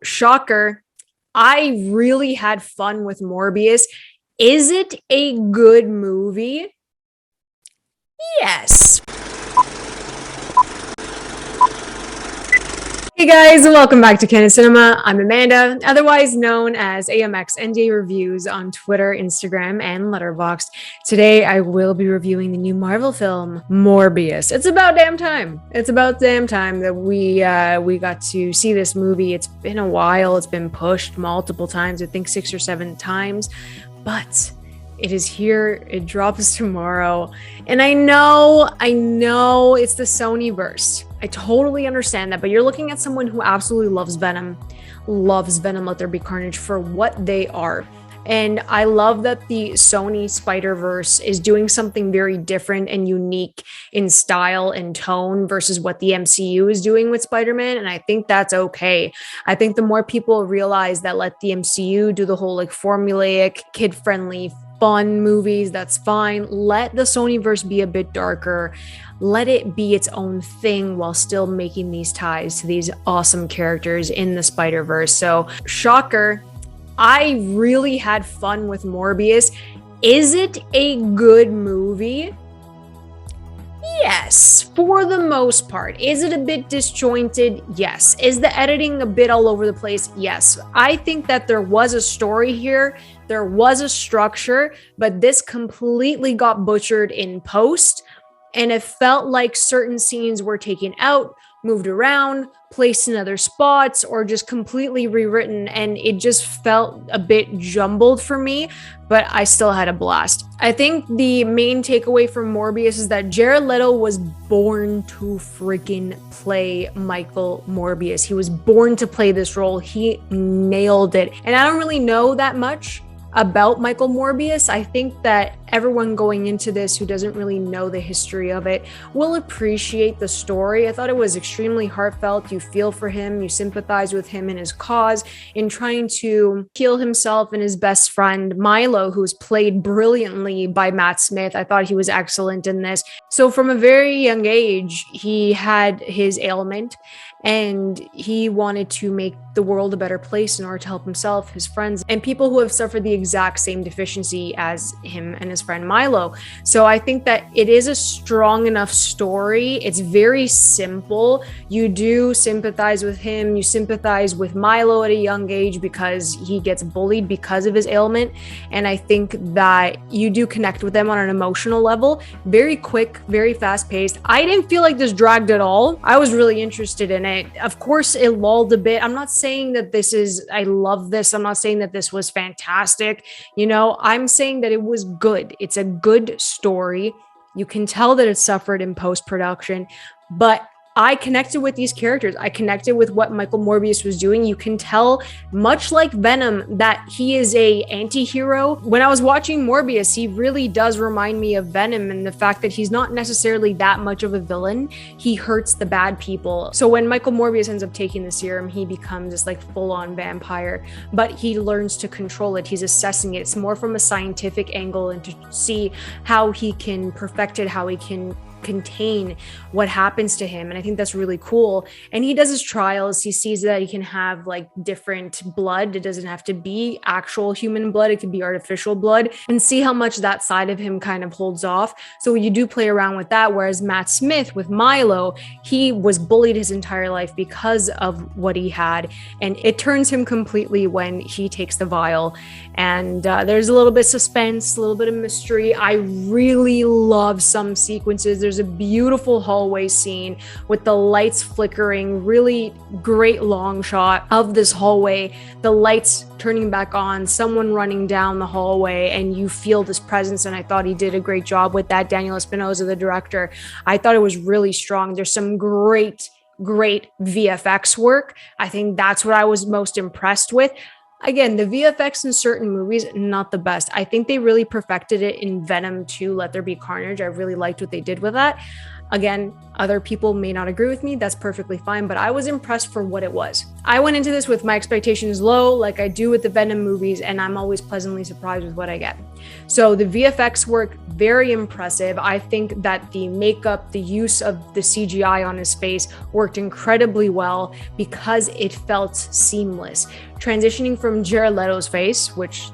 Shocker, I really had fun with Morbius. Is it a good movie? Yes. Hey guys, welcome back to Canon Cinema. I'm Amanda, otherwise known as AMX NJ Reviews on Twitter, Instagram, and Letterboxd. Today I will be reviewing the new Marvel film, Morbius. It's about damn time. It's about damn time that we got to see this movie. It's been a while. It's been pushed multiple times, I think 6 or 7 times, but it is here. It drops tomorrow. And I know it's the Sony-verse. I totally understand that, but you're looking at someone who absolutely loves Venom, Let There Be Carnage for what they are. And I love that the Sony Spider-verse is doing something very different and unique in style and tone versus what the MCU is doing with Spider-Man. And I think that's okay. I think the more people realize that let the MCU do the whole like formulaic, kid-friendly, fun movies, that's fine. Let the Sonyverse be a bit darker. Let it be its own thing while still making these ties to these awesome characters in the Spider-Verse. So, shocker, I really had fun with Morbius. Is it a good movie? Yes, for the most part. Is it a bit disjointed? Yes. Is the editing a bit all over the place? Yes. I think that there was a story here, there was a structure, but this completely got butchered in post, and it felt like certain scenes were taken out, moved around, placed in other spots, or just completely rewritten, and it just felt a bit jumbled for me, but I still had a blast. I think the main takeaway from Morbius is that Jared Leto was born to freaking play Michael Morbius. He was born to play this role. He nailed it. And I don't really know that much about Michael Morbius. I think that everyone going into this who doesn't really know the history of it will appreciate the story. I thought it was extremely heartfelt. You feel for him, you sympathize with him and his cause in trying to heal himself and his best friend Milo, who's played brilliantly by Matt Smith. I thought he was excellent in this. So from a very young age, he had his ailment and he wanted to make the world a better place in order to help himself, his friends, and people who have suffered the exact same deficiency as him and his friend Milo. So I think that it is a strong enough story. It's very simple. You do sympathize with him. You sympathize with Milo at a young age because he gets bullied because of his ailment. And I think that you do connect with them on an emotional level. Very quick, very fast paced. I didn't feel like this dragged at all. I was really interested in it. Of course, it lulled a bit. I'm not saying that I love this. I'm not saying that this was fantastic. I'm saying that it was good. It's a good story. You can tell that it suffered in post-production, but I connected with these characters. I connected with what Michael Morbius was doing. You can tell, much like Venom, that he is a anti-hero. When I was watching Morbius, he really does remind me of Venom and the fact that he's not necessarily that much of a villain. He hurts the bad people. So when Michael Morbius ends up taking the serum, he becomes this like full-on vampire, but he learns to control it. He's assessing it. It's more from a scientific angle and to see how he can perfect it, how he can contain what happens to him. And I think that's really cool. And he does his trials. He sees that he can have like different blood. It doesn't have to be actual human blood. It could be artificial blood, and see how much that side of him kind of holds off. So you do play around with that. Whereas Matt Smith with Milo, he was bullied his entire life because of what he had. And it turns him completely when he takes the vial. And there's a little bit of suspense, a little bit of mystery. I really love some sequences. There's a beautiful hallway scene with the lights flickering, really great long shot of this hallway, the lights turning back on, someone running down the hallway, and you feel this presence. And I thought he did a great job with that. Daniel Espinosa, the director, I thought it was really strong. There's some great VFX work. I think that's what I was most impressed with. Again, the VFX in certain movies, not the best. I think they really perfected it in Venom 2, Let There Be Carnage. I really liked what they did with that. Again, other people may not agree with me. That's perfectly fine, but I was impressed for what it was. I went into this with my expectations low, like I do with the Venom movies, and I'm always pleasantly surprised with what I get. So the VFX work, very impressive. I think that the makeup, the use of the CGI on his face worked incredibly well because it felt seamless. Transitioning from Jared Leto's face, which,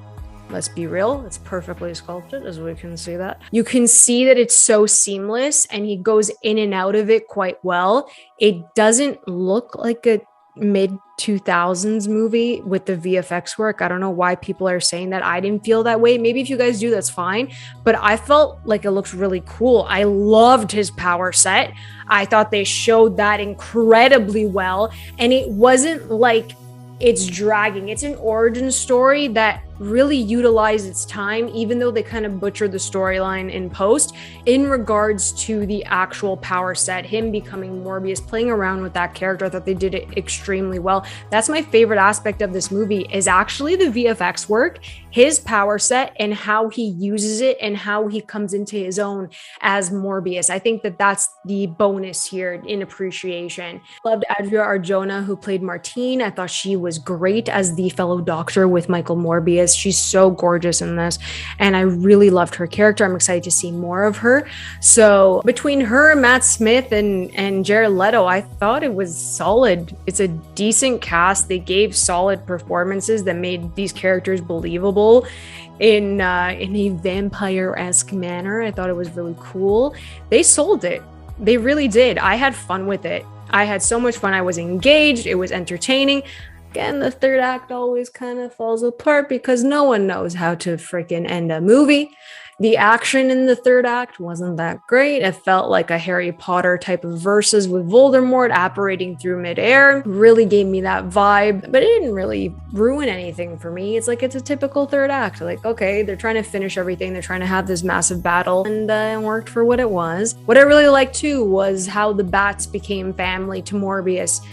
let's be real, it's perfectly sculpted, as we can see that. You can see that it's so seamless and he goes in and out of it quite well. It doesn't look like a mid-2000s movie with the VFX work. I don't know why people are saying that. I didn't feel that way. Maybe if you guys do, that's fine. But I felt like it looks really cool. I loved his power set. I thought they showed that incredibly well. And it wasn't like it's dragging. It's an origin story that really utilized its time, even though they kind of butchered the storyline in post in regards to the actual power set, him becoming Morbius, playing around with that character. I thought they did it extremely well. That's my favorite aspect of this movie, is actually the VFX work, his power set, and how he uses it and how he comes into his own as Morbius. I think that that's the bonus here in appreciation. Loved Adria Arjona, who played Martine. I thought she was great as the fellow doctor with Michael Morbius. She's so gorgeous in this, and I really loved her character. I'm excited to see more of her. So between her, Matt Smith, and Jared Leto, I thought it was solid. It's a decent cast. They gave solid performances that made these characters believable in a vampire-esque manner. I thought it was really cool. They sold it. They really did. I had fun with it. I had so much fun. I was engaged. It was entertaining. Again, the third act always kind of falls apart because no one knows how to freaking end a movie. The action in the third act wasn't that great. It felt like a Harry Potter type of verses with Voldemort apparating through midair. Really gave me that vibe, but it didn't really ruin anything for me. It's like it's a typical third act. Like, okay, they're trying to finish everything. They're trying to have this massive battle, and it worked for what it was. What I really liked too was how the bats became family to Morbius.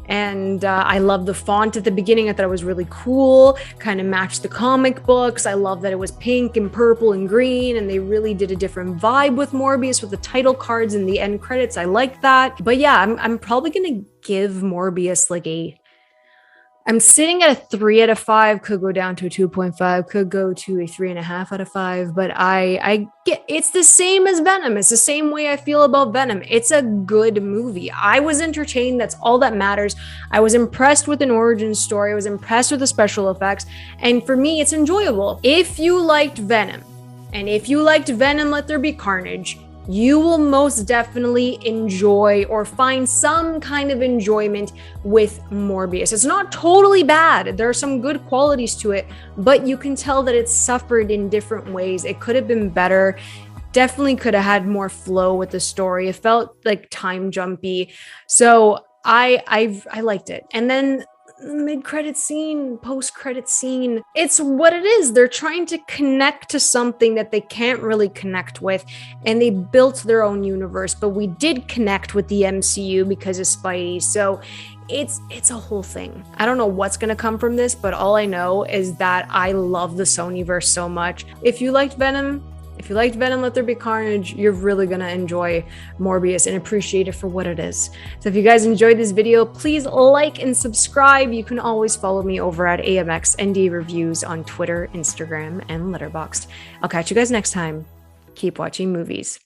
And I love the font at the beginning. I thought it was really cool, kind of matched the comic books. I love that it was pink and purple and green, and they really did a different vibe with Morbius with the title cards and the end credits. I like that. But yeah, I'm probably gonna give Morbius like I'm sitting at a 3 out of 5, could go down to a 2.5, could go to a 3.5 out of 5, but I get, it's the same as Venom. It's the same way I feel about Venom. It's a good movie. I was entertained. That's all that matters. I was impressed with an origin story. I was impressed with the special effects. And for me, it's enjoyable. If you liked Venom, and if you liked Venom, Let There Be Carnage, you will most definitely enjoy or find some kind of enjoyment with Morbius. It's not totally bad. There are some good qualities to it, but you can tell that it's suffered in different ways. It could have been better. Definitely could have had more flow with the story. It felt like time jumpy. So I liked it. And then mid-credit scene, post-credit scene, it's what it is. They're trying to connect to something that they can't really connect with, and they built their own universe, but we did connect with the MCU because of Spidey. So it's a whole thing. I don't know what's going to come from this, but all I know is that I love the Sonyverse so much. If you liked Venom, Let There Be Carnage, you're really going to enjoy Morbius and appreciate it for what it is. So if you guys enjoyed this video, please like and subscribe. You can always follow me over at AMXND Reviews on Twitter, Instagram, and Letterboxd. I'll catch you guys next time. Keep watching movies.